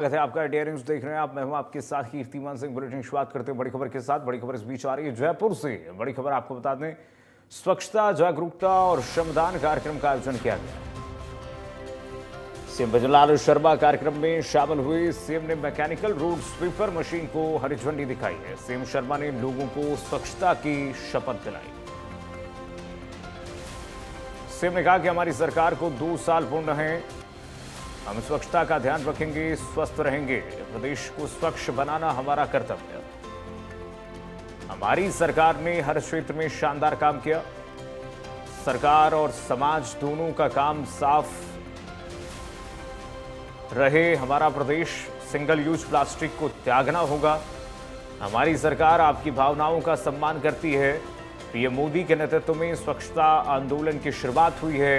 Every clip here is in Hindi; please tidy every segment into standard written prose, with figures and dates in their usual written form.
स्वागत है आपका इंडिया न्यूज देख रहे हैं आप। मैं हूं आपके साथ कीर्तिमान सिंह। बुलेटिन शुरुआत करते हैं बड़ी खबर के साथ। बड़ी खबर इस बीच आ रही है जयपुर से। बड़ी खबर आपको बता दें, स्वच्छता जागरूकता और श्रमदान कार्यक्रम का आयोजन किया गया। सीएम भजनलाल शर्मा कार्यक्रम में शामिल हुए। सीएम ने मैकेनिकल रोड स्वीपर मशीन को हरी झंडी दिखाई है। सीएम शर्मा ने लोगों को स्वच्छता की शपथ दिलाई। सीएम ने कहा कि हमारी सरकार को 2 साल पूर्ण हैं, हम स्वच्छता का ध्यान रखेंगे, स्वस्थ रहेंगे। प्रदेश को स्वच्छ बनाना हमारा कर्तव्य। हमारी सरकार ने हर क्षेत्र में शानदार काम किया। सरकार और समाज दोनों का काम साफ रहे। हमारा प्रदेश सिंगल यूज प्लास्टिक को त्यागना होगा। हमारी सरकार आपकी भावनाओं का सम्मान करती है। पीएम मोदी के नेतृत्व में स्वच्छता आंदोलन की शुरुआत हुई है।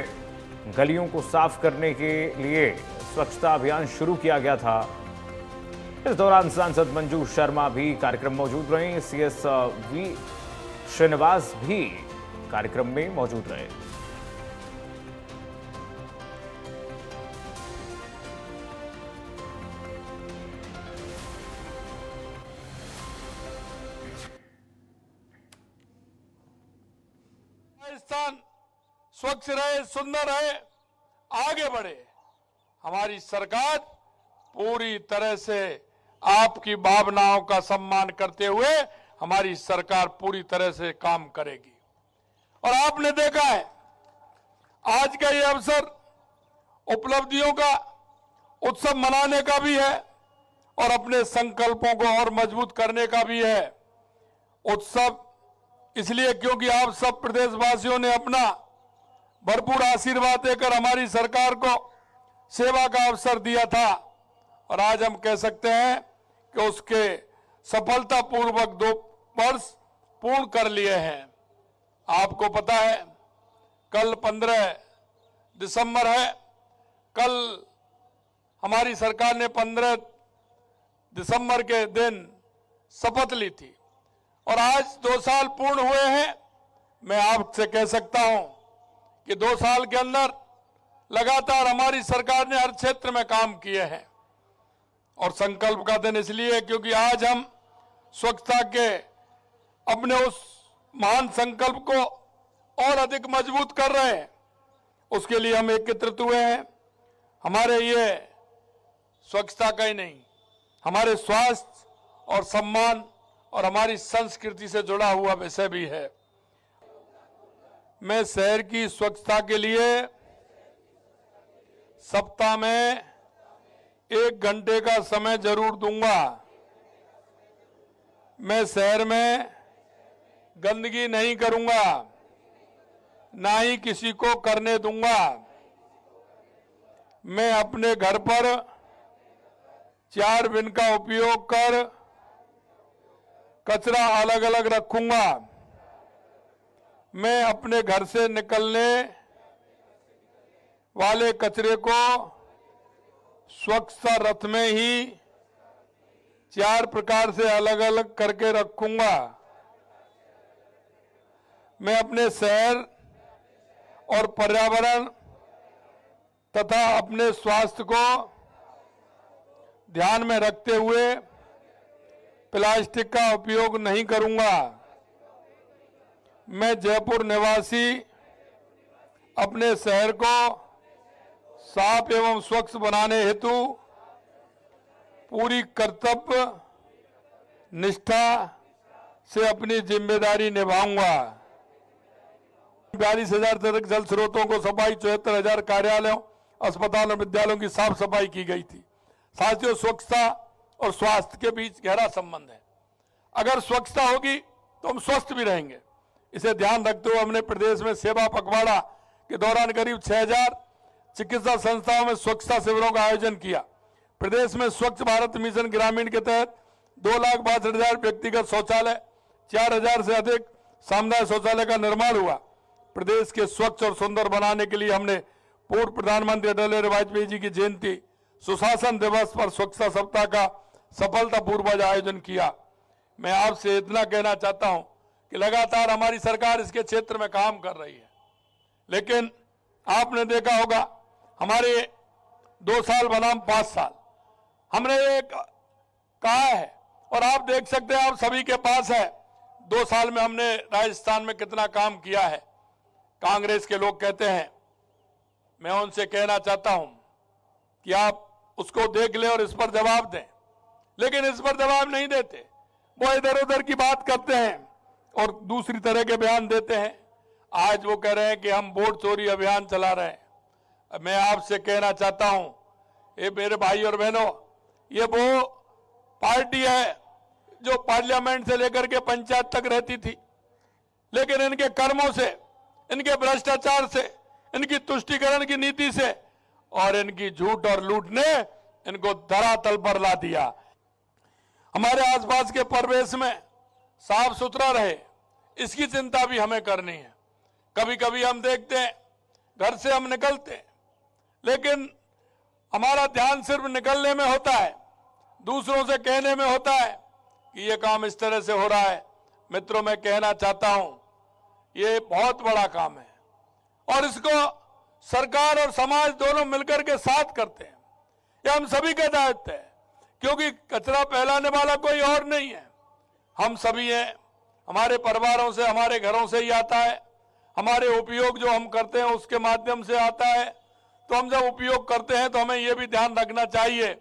गलियों को साफ करने के लिए स्वच्छता अभियान शुरू किया गया था। इस दौरान सांसद मंजू शर्मा भी कार्यक्रम मौजूद रहे। सीएस वी श्रीनिवास भी कार्यक्रम में मौजूद रहे। राजस्थान स्वच्छ रहे, सुंदर रहे, आगे बढ़े। हमारी सरकार पूरी तरह से आपकी भावनाओं का सम्मान करते हुए हमारी सरकार पूरी तरह से काम करेगी। और आपने देखा है आज का ये अवसर उपलब्धियों का उत्सव मनाने का भी है और अपने संकल्पों को और मजबूत करने का भी है। उत्सव इसलिए क्योंकि आप सब प्रदेशवासियों ने अपना भरपूर आशीर्वाद देकर हमारी सरकार को सेवा का अवसर दिया था और आज हम कह सकते हैं कि उसके सफलतापूर्वक 2 वर्ष पूर्ण कर लिए हैं। आपको पता है कल 15 दिसंबर है। कल हमारी सरकार ने 15 दिसंबर के दिन शपथ ली थी और आज 2 साल पूर्ण हुए हैं। मैं आपसे कह सकता हूं कि 2 साल के अंदर लगातार हमारी सरकार ने हर क्षेत्र में काम किए हैं। और संकल्प का दिन इसलिए क्योंकि आज हम स्वच्छता के अपने उस महान संकल्प को और अधिक मजबूत कर रहे हैं। उसके लिए हम एकत्रित हुए हैं। हमारे ये स्वच्छता का ही नहीं, हमारे स्वास्थ्य और सम्मान और हमारी संस्कृति से जुड़ा हुआ विषय भी है। मैं शहर की स्वच्छता के लिए सप्ताह में 1 घंटे का समय जरूर दूंगा। मैं शहर में गंदगी नहीं करूंगा, ना ही किसी को करने दूंगा। मैं अपने घर पर 4 बिन का उपयोग कर कचरा अलग अलग रखूंगा। मैं अपने घर से निकलने वाले कचरे को स्वच्छता रथ में ही 4 प्रकार से अलग अलग करके रखूंगा। मैं अपने शहर और पर्यावरण तथा अपने स्वास्थ्य को ध्यान में रखते हुए प्लास्टिक का उपयोग नहीं करूंगा। मैं जयपुर निवासी अपने शहर को साफ एवं स्वच्छ बनाने हेतु पूरी कर्तव्य निष्ठा से अपनी जिम्मेदारी निभाऊंगा। 42,000 से अधिक जल स्रोतों को सफाई, 74,000 कार्यालयों, अस्पताल और विद्यालयों की साफ सफाई की गई थी। साथियों, स्वच्छता और स्वास्थ्य के बीच गहरा संबंध है। अगर स्वच्छता होगी तो हम स्वस्थ भी रहेंगे। इसे ध्यान रखते हुए हमने प्रदेश में सेवा पखवाड़ा के दौरान करीब 6,000 चिकित्सा संस्थाओं में स्वच्छता शिविरों का आयोजन किया। प्रदेश में स्वच्छ भारत मिशन ग्रामीण के तहत 2,62,000 व्यक्तिगत शौचालय, 4,000 से अधिक सामुदायिक शौचालय का निर्माण हुआ। प्रदेश के स्वच्छ और सुंदर बनाने के लिए हमने पूर्व प्रधानमंत्री अटल बिहारी वाजपेयी जी की जयंती सुशासन दिवस पर स्वच्छता सप्ताह का सफलतापूर्वक आयोजन किया। मैं आपसे इतना कहना चाहता हूं कि लगातार हमारी सरकार इसके क्षेत्र में काम कर रही है, लेकिन आपने देखा होगा हमारे 2 साल बनाम 5 साल, हमने ये कहा है और आप देख सकते हैं, आप सभी के पास है, 2 साल में हमने राजस्थान में कितना काम किया है। कांग्रेस के लोग कहते हैं, मैं उनसे कहना चाहता हूं कि आप उसको देख ले और इस पर जवाब दें, लेकिन इस पर जवाब नहीं देते। वो इधर उधर की बात करते हैं और दूसरी तरह के बयान देते हैं। आज वो कह रहे हैं कि हम वोट चोरी अभियान चला रहे हैं। मैं आपसे कहना चाहता हूं, ये मेरे भाई और बहनों, ये वो पार्टी है जो पार्लियामेंट से लेकर के पंचायत तक रहती थी, लेकिन इनके कर्मों से, इनके भ्रष्टाचार से, इनकी तुष्टीकरण की नीति से और इनकी झूठ और लूट ने इनको धरातल पर ला दिया। हमारे आसपास के परिवेश में साफ सुथरा रहे, इसकी चिंता भी हमें करनी है। कभी कभी हम देखते हैं, घर से हम निकलते हैं, लेकिन हमारा ध्यान सिर्फ निकलने में होता है, दूसरों से कहने में होता है कि ये काम इस तरह से हो रहा है। मित्रों, मैं कहना चाहता हूं, ये बहुत बड़ा काम है और इसको सरकार और समाज दोनों मिलकर के साथ करते हैं। ये हम सभी का दायित्व है, क्योंकि कचरा फैलाने वाला कोई और नहीं है, हम सभी हैं। हमारे परिवारों से, हमारे घरों से ही आता है, हमारे उपयोग जो हम करते हैं उसके माध्यम से आता है। तो हम जब उपयोग करते हैं तो हमें यह भी ध्यान रखना चाहिए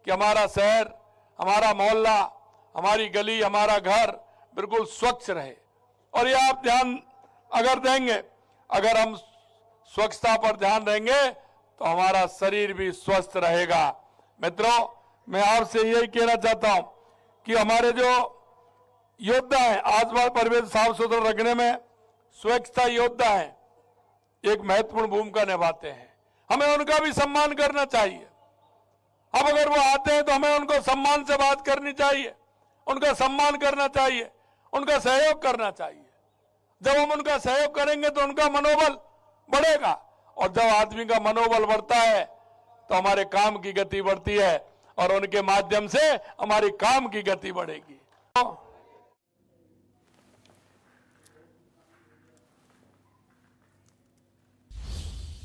कि हमारा शहर, हमारा मोहल्ला, हमारी गली, हमारा घर बिल्कुल स्वच्छ रहे। और ये आप ध्यान अगर देंगे, अगर हम स्वच्छता पर ध्यान देंगे तो हमारा शरीर भी स्वस्थ रहेगा। मित्रों, मैं आपसे यही कहना चाहता हूं कि हमारे जो योद्धा हैं, आसपास परिवेश साफ सुथरा रखने में स्वच्छता योद्धा हैं, एक महत्वपूर्ण भूमिका निभाते हैं। हमें उनका भी सम्मान करना चाहिए। अब अगर वो आते हैं तो हमें उनको सम्मान से बात करनी चाहिए, उनका सम्मान करना चाहिए, उनका सहयोग करना चाहिए। जब हम उनका सहयोग करेंगे तो उनका मनोबल बढ़ेगा, और जब आदमी का मनोबल बढ़ता है तो हमारे काम की गति बढ़ती है और उनके माध्यम से हमारी काम की गति बढ़ेगी।